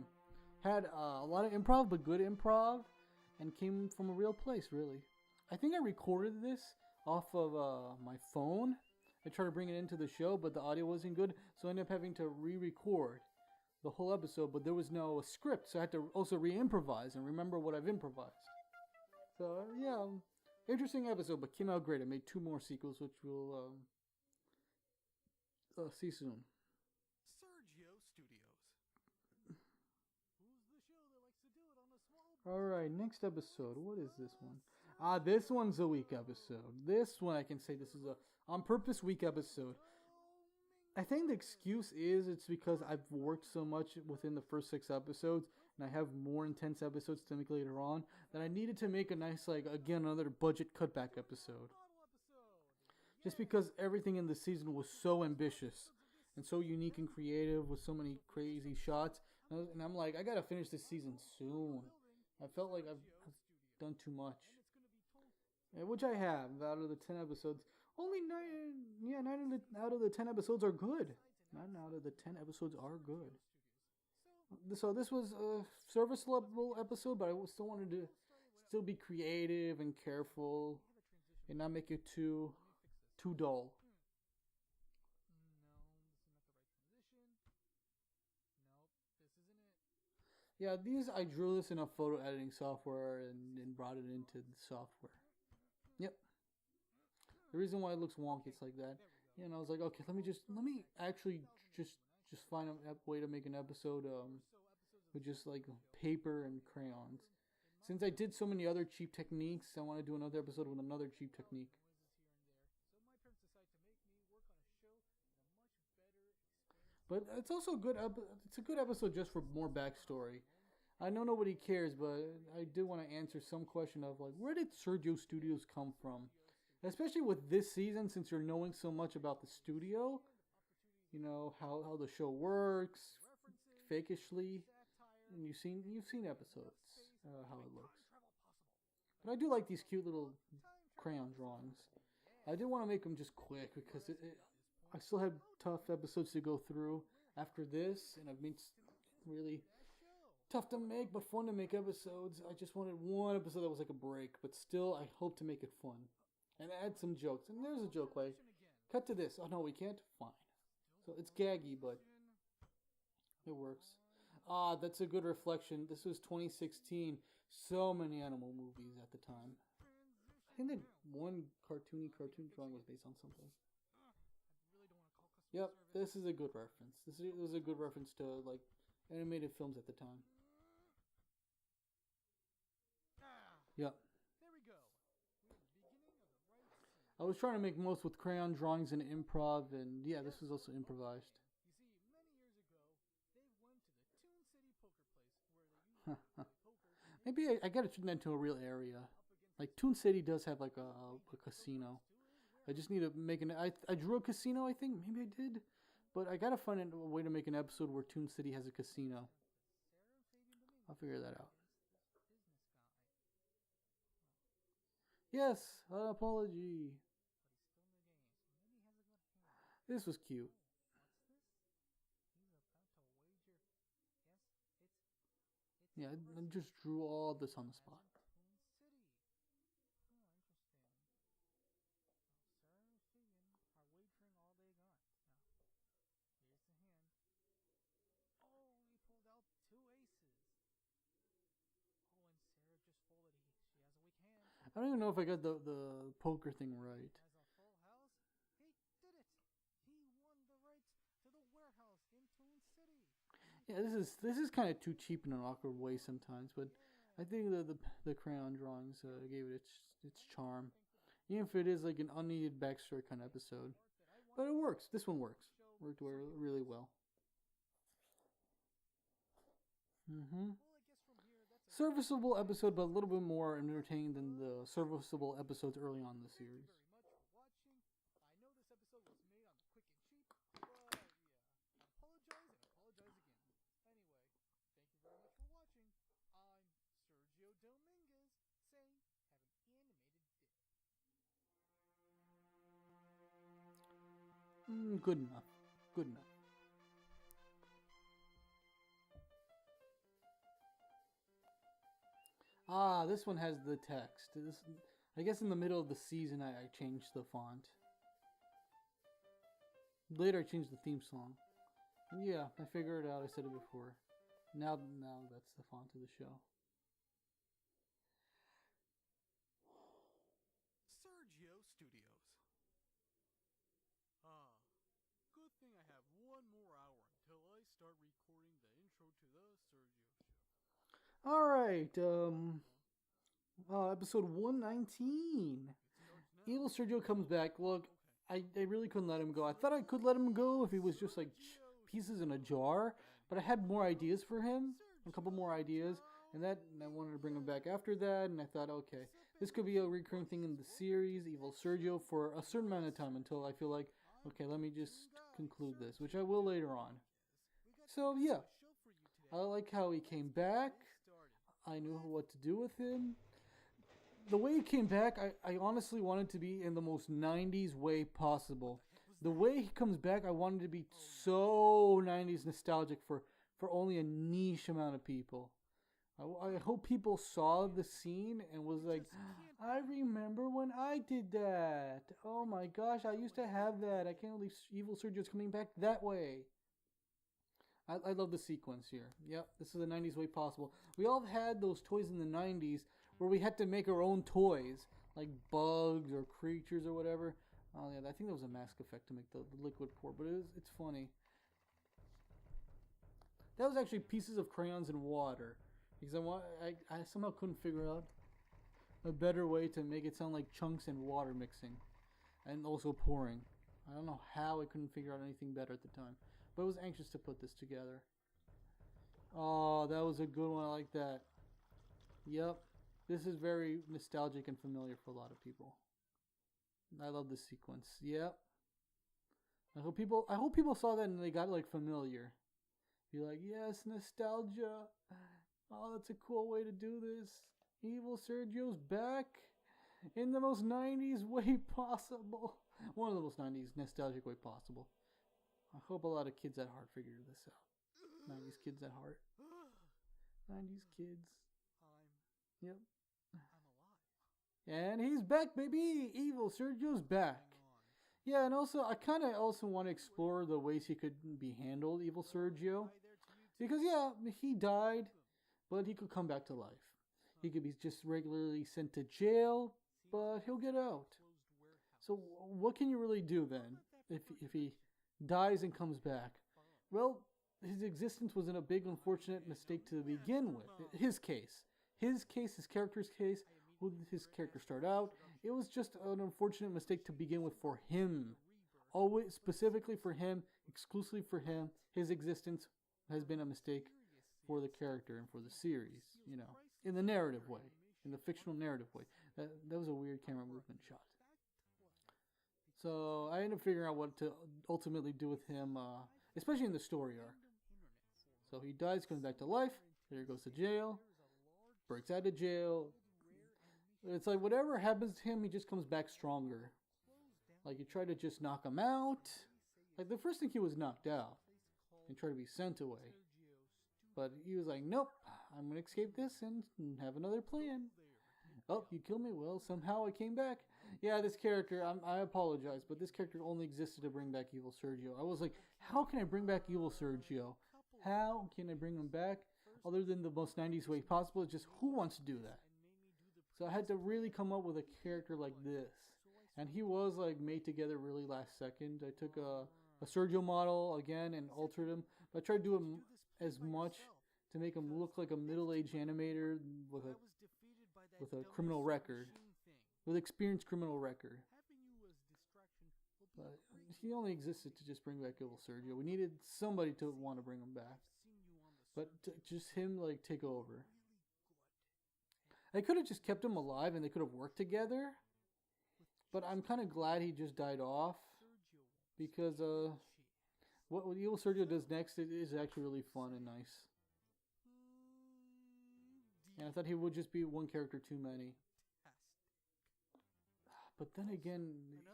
lot of improv, but good improv, and came from a real place. Really, I think I recorded this off of my phone. I tried to bring it into the show, but the audio wasn't good, so I ended up having to re-record the whole episode. But there was no script, so I had to also re-improvise and remember what I've improvised. So yeah, interesting episode, but came out great. I made 2 more sequels, which we'll see soon. Sergio Studios. Who's the show that likes to do it on a small? Alright, next episode. What is this one? This one's a week episode. This one, I can say this is a on purpose week episode. I think the excuse is it's because I've worked so much within the first 6 episodes, and I have more intense episodes to make later on, that I needed to make a nice, like, again, another budget cutback episode. Just because everything in the season was so ambitious and so unique and creative with so many crazy shots. And I'm like, I gotta finish this season soon. I felt like I've done too much. Which I have. Out of the 10 episodes, only 9 out of the 10 episodes are good. 9 out of the 10 episodes are good. So this was a service level episode, but I still wanted to still be creative and careful and not make it too dull. Yeah, these I drew this in a photo editing software and brought it into the software. Yep. The reason why it looks wonky, it's like that. You know, I was like, okay, let me actually just find a way to make an episode with just like paper and crayons. Since I did so many other cheap techniques, I want to do another episode with another cheap technique. But it's also good. It's a good episode just for more backstory. I know nobody cares, but I do want to answer some question of like, where did Sergio Studios come from? Especially with this season, since you're knowing so much about the studio, you know how the show works, fakishly, and you've seen episodes how it looks. But I do like these cute little crayon drawings. I did want to make them just quick because I still have tough episodes to go through after this, and I've made really tough to make but fun to make episodes. I just wanted one episode that was like a break, but still I hope to make it fun and add some jokes. And there's a joke like, cut to this. Oh no, we can't? Fine. So it's gaggy, but it works. That's a good reflection. This was 2016. So many animal movies at the time. I think that one cartoon drawing was based on something. Yep, this is a good reference. This was a good reference to like animated films at the time. Yep. There we go. I was trying to make most with crayon drawings and improv, and yeah, this was also improvised. You see, many years ago, they went to the Toon City poker place where they used to play poker. Maybe I gotta turn that into a real area. Like Toon City does have like a casino. I just need to make I drew a casino, I think. Maybe I did. But I gotta find a way to make an episode where Toon City has a casino. I'll figure that out. Yes, apology. This was cute. Yeah, I just drew all this on the spot. I don't even know if I got the poker thing right. Yeah, this is kind of too cheap in an awkward way sometimes, but I think the crayon drawings gave it its charm, even if it is like an unneeded backstory kind of episode. But it works. This one works. Worked really well. Mm-hmm. Well, I guess from here, that's it. Serviceable episode, but a little bit more entertaining than the serviceable episodes early on in the Thank you series. very much for watching. I know this episode was made on the quick and cheap, but yeah, I apologize and apologize again. Anyway, thank you very much for watching. I'm Sergio Dominguez saying, have an animated day. Good enough. Good enough. Ah, this one has the text. This, I guess in the middle of the season I changed the font. Later I changed the theme song. Yeah, I figured it out. I said it before. Now that's the font of the show. Sergio Studios. Good thing I have one more hour until I start recording the intro to the Sergio show. Alright, episode 119. Evil Sergio comes back. Look, I really couldn't let him go. I thought I could let him go if he was just like pieces in a jar, but I had more ideas for him, a couple more ideas, and I wanted to bring him back after that, and I thought, okay, this could be a recurring thing in the series, Evil Sergio, for a certain amount of time until I feel like, okay, let me just conclude this, which I will later on. So, yeah, I like how he came back. I knew what to do with him. The way he came back, I honestly wanted to be in the most 90s way possible. The way he comes back, I wanted to be so 90s nostalgic for only a niche amount of people. I hope people saw the scene and was like, I remember when I did that. Oh my gosh, I used to have that. I can't believe Evil Sergio's coming back that way. I love the sequence here. Yep, this is the 90s way possible. We all had those toys in the 90s where we had to make our own toys, like bugs or creatures or whatever. Oh yeah, I think that was a mask effect to make the liquid pour, but it's funny. That was actually pieces of crayons and water, because I somehow couldn't figure out a better way to make it sound like chunks and water mixing, and also pouring. I don't know how I couldn't figure out anything better at the time, but I was anxious to put this together. Oh, that was a good one. I like that. Yep, this is very nostalgic and familiar for a lot of people. I love this sequence. Yep. I hope people saw that and they got like familiar. Be like, yes, nostalgia. Oh, that's a cool way to do this. Evil Sergio's back in the most 90s way possible. One of the most 90s nostalgic way possible. I hope a lot of kids at heart figured this out. 90s kids at heart. 90s kids. Yep. I'm alive. And he's back, baby! Evil Sergio's back. Yeah, and also, I kind of also want to explore the ways he could be handled, Evil Sergio. Because, yeah, he died, but he could come back to life. He could be just regularly sent to jail, but he'll get out. So what can you really do then, if he dies and comes back? Well, his existence was in a big unfortunate mistake to begin with. His case. His character's case, who his character started out, it was just an unfortunate mistake to begin with for him. Always, specifically for him, exclusively for him, his existence has been a mistake for the character and for the series, you know, in the narrative way, in the fictional narrative way. That was a weird camera movement shot. So I ended up figuring out what to ultimately do with him, especially in the story arc. So he dies, comes back to life, later goes to jail, breaks out of jail. It's like whatever happens to him, he just comes back stronger. Like you try to just knock him out. Like the first thing he was knocked out and tried to be sent away. But he was like, nope, I'm going to escape this and have another plan. Oh, you killed me? Well, somehow I came back. Yeah, this character, I apologize, but this character only existed to bring back Evil Sergio. I was like, how can I bring back Evil Sergio? How can I bring him back? Other than the most 90s way possible, it's just who wants to do that? So I had to really come up with a character like this. And he was like made together really last second. I took a Sergio model again and altered him. But I tried to do him as much to make him look like a middle-aged animator with a criminal record. With experienced criminal record. But he only existed to just bring back Evil Sergio. We needed somebody to want to bring him back. but just him like take over. I could have just kept him alive and they could have worked together. But I'm kind of glad he just died off because what Evil Sergio does next is actually really fun and nice. And I thought he would just be one character too many. But then again,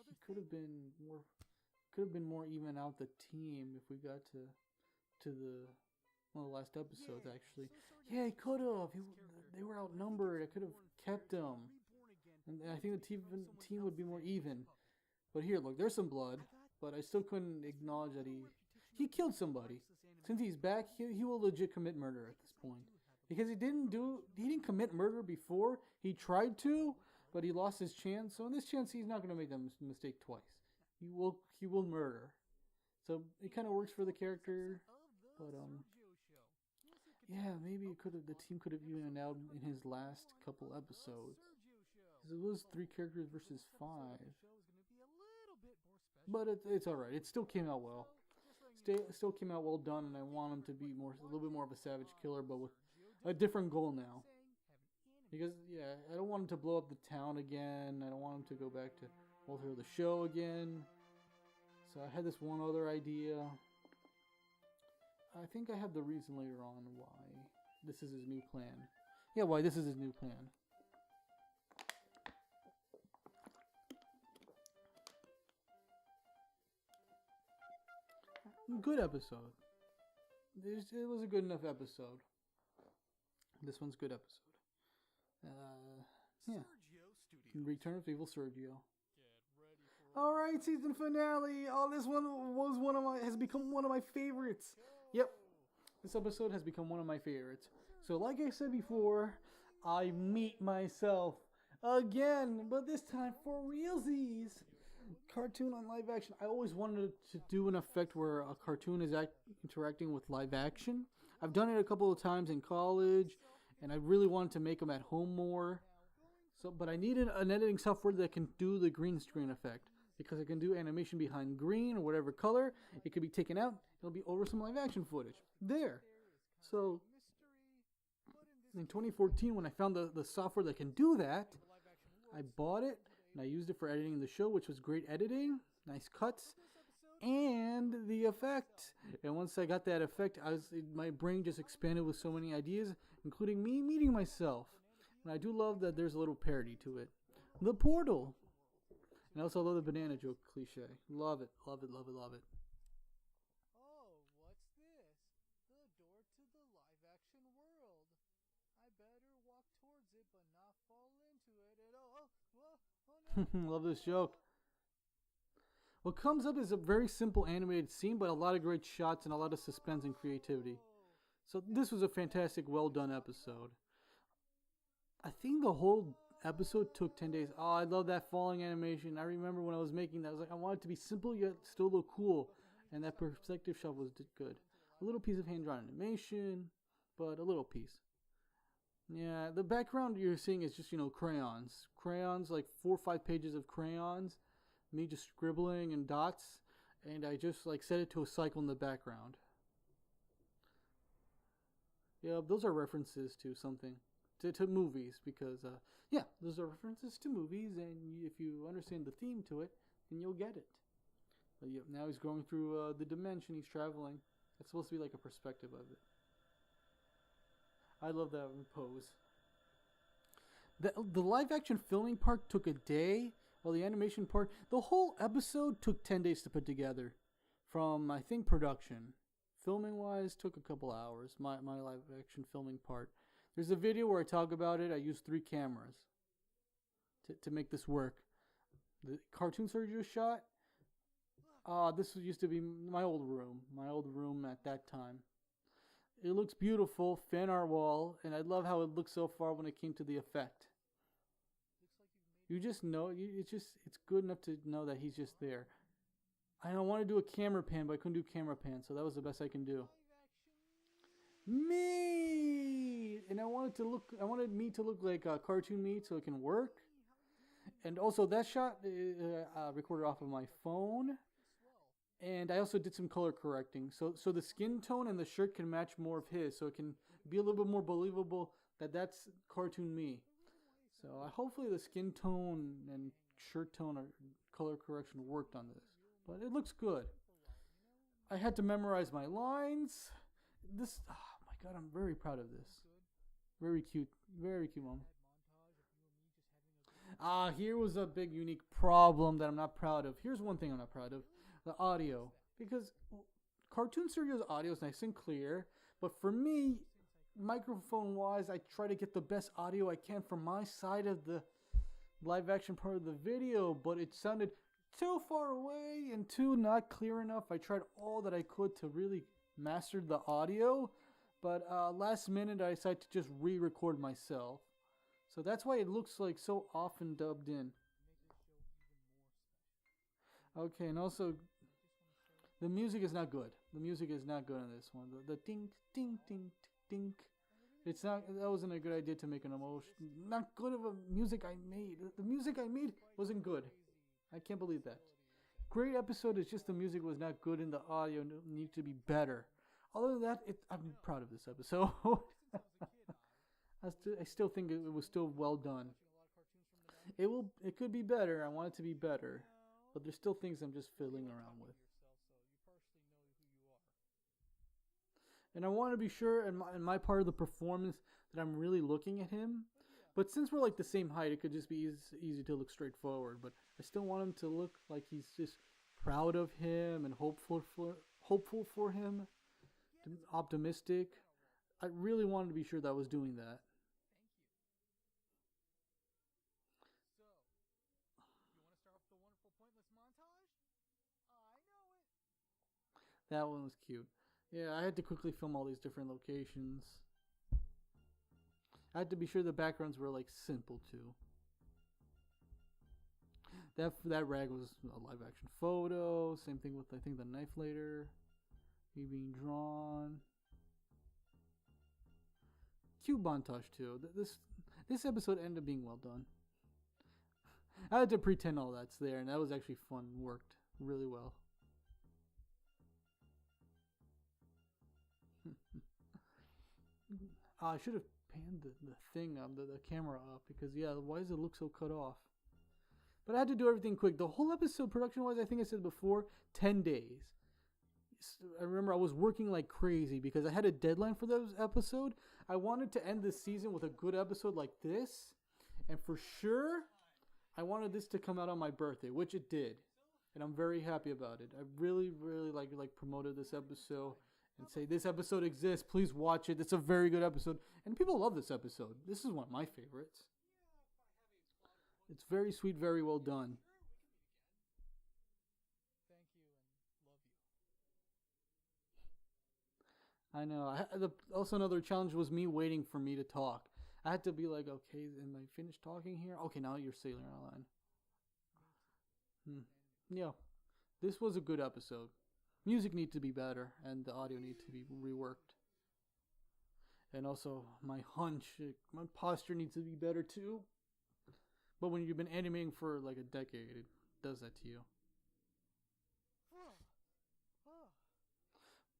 he could have been more even out the team if we got to the one of the last episodes actually. Yeah, he could have. They were outnumbered. I could have kept him. And I think the team would be more even. But here, look, there's some blood. But I still couldn't acknowledge that he killed somebody. Since he's back, he will legit commit murder at this point. Because he didn't commit murder before. He tried to, but he lost his chance. So in this chance, he's not going to make that mistake twice. He will murder. So it kind of works for the character. But yeah, maybe the team could have evened out in his last couple episodes. It was 3 characters versus 5. But it's alright. It still came out well. Still came out well done, and I want him to be a little bit more of a savage killer, but with a different goal now. Because, yeah, I don't want him to blow up the town again. I don't want him to go back to alter the show again. So I had this one other idea. I think I have the reason later on why this is his new plan. Yeah, why this is his new plan. Good episode. It was a good enough episode. This one's a good episode. Yeah. Return of Evil Sergio. Alright, season finale. Oh, this one has become one of my favorites. Yep. This episode has become one of my favorites. So like I said before, I meet myself again, but this time for realsies. Cartoon on live action. I always wanted to do an effect where a cartoon is interacting with live action. I've done it a couple of times in college, and I really wanted to make them at home more. But I needed an editing software that can do the green screen effect, because I can do animation behind green or whatever color. It could be taken out. It'll be over some live action footage. There. So in 2014, when I found the software that can do that, I bought it. And I used it for editing the show, which was great editing, nice cuts, and the effect. And once I got that effect, my brain just expanded with so many ideas, including me meeting myself. And I do love that there's a little parody to it. The portal. And I also love the banana joke cliche. Love it, love it, love it, love it. Oh, what's this? The door to the live-action world. I better walk towards it, but not fall into it. And oh no. Love this joke. What comes up is a very simple animated scene, but a lot of great shots and a lot of suspense and creativity. So this was a fantastic, well done episode. I think the whole episode took 10 days. Oh, I love that falling animation. I remember when I was making that, I was like, I want it to be simple yet still look cool. And that perspective shot was good. A little piece of hand-drawn animation, but a little piece. Yeah, the background you're seeing is just, crayons. Crayons, like 4 or 5 pages of crayons. Me just scribbling and dots. And I just, set it to a cycle in the background. Yeah, those are references to something. To movies, because, those are references to movies, and if you understand the theme to it, then you'll get it. But yeah, now he's going through the dimension he's traveling. It's supposed to be like a perspective of it. I love that pose. The live action filming part took a day, while the animation part, the whole episode took 10 days to put together. From, I think, production. Filming wise, took a couple hours, my live action filming part. There's a video where I talk about it. I used 3 cameras to make this work. The cartoon Sergio shot, this used to be my old room at that time. It looks beautiful, fan art wall, and I love how it looks so far when it came to the effect. You just know, it's good enough to know that he's just there. I don't want to do a camera pan, but I couldn't do camera pan, so that was the best I can do. Me! And I wanted me to look like cartoon me so it can work. And also that shot recorded off of my phone. And I also did some color correcting, so the skin tone and the shirt can match more of his, so it can be a little bit more believable that that's cartoon me. So hopefully the skin tone and shirt tone or color correction worked on this, but it looks good. I had to memorize my lines. This, oh my god, I'm very proud of this. Very cute mom. Here was a big unique problem that I'm not proud of. Here's one thing I'm not proud of: the audio, because Cartoon Sergio's audio is nice and clear, but for me, microphone wise, I try to get the best audio I can from my side of the live action part of the video, but it sounded too far away and too not clear enough. I tried all that I could to really master the audio, but last minute I decided to just re-record myself. So that's why it looks like so often dubbed in. Okay, and also the music is not good. The music is not good on this one. The ding ding ding ding. It's not. That wasn't a good idea to make an emotion. Not good of a music I made. The music I made wasn't good. I can't believe that. Great episode. It's just the music was not good and the audio needs to be better. Other than that, I'm proud of this episode. I still think it was still well done. It could be better. I want it to be better, but there's still things I'm just fiddling around with. And I want to be sure in my part of the performance that I'm really looking at him. But since we're like the same height, it could just be easy to look straight forward. But I still want him to look like he's just proud of him and hopeful for him, optimistic. I really wanted to be sure that I was doing that. That one was cute. Yeah, I had to quickly film all these different locations. I had to be sure the backgrounds were like simple too. That rag was a live action photo. Same thing with I think the knife later. Me being drawn. Cute montage too. This episode ended up being well done. I had to pretend all that's there, and that was actually fun. Worked really well. I should have panned the thing up, the camera up, because yeah, why does it look so cut off? But I had to do everything quick. The whole episode, production-wise, I think I said before, 10 days. I remember I was working like crazy because I had a deadline for this episode. I wanted to end this season with a good episode like this, and for sure, I wanted this to come out on my birthday, which it did, and I'm very happy about it. I really, really like promoted this episode. And say this episode exists, please watch it. It's a very good episode, and people love this episode. This is one of my favorites. It's very sweet, very well done. I know. Also, another challenge was me waiting for me to talk. I had to be like, okay, am I finished talking here? Okay, now you're sailing our line. Yeah, this was a good episode. Music needs to be better, and the audio needs to be reworked. And also, my posture needs to be better too. But when you've been animating for like a decade, it does that to you.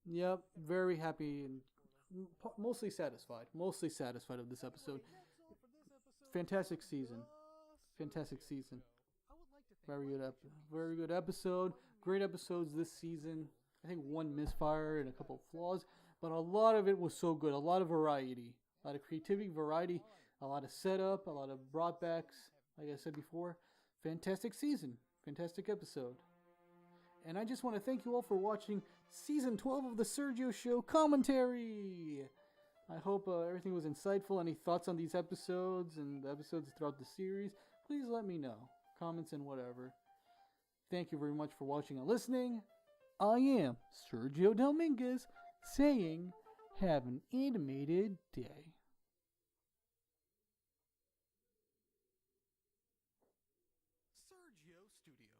Yep, very happy and mostly satisfied. Mostly satisfied of this episode. Fantastic season. Fantastic season. Very good episode. Great episodes this season. I think one misfire and a couple of flaws, but a lot of it was so good. A lot of variety, a lot of creativity, variety, a lot of setup, a lot of brought backs. Like I said before, fantastic season, fantastic episode. And I just want to thank you all for watching season 12 of the Sergio Show commentary. I hope everything was insightful. Any thoughts on these episodes and the episodes throughout the series? Please let me know. Comments and whatever. Thank you very much for watching and listening. I am Sergio Dominguez saying, have an animated day. Sergio Studio.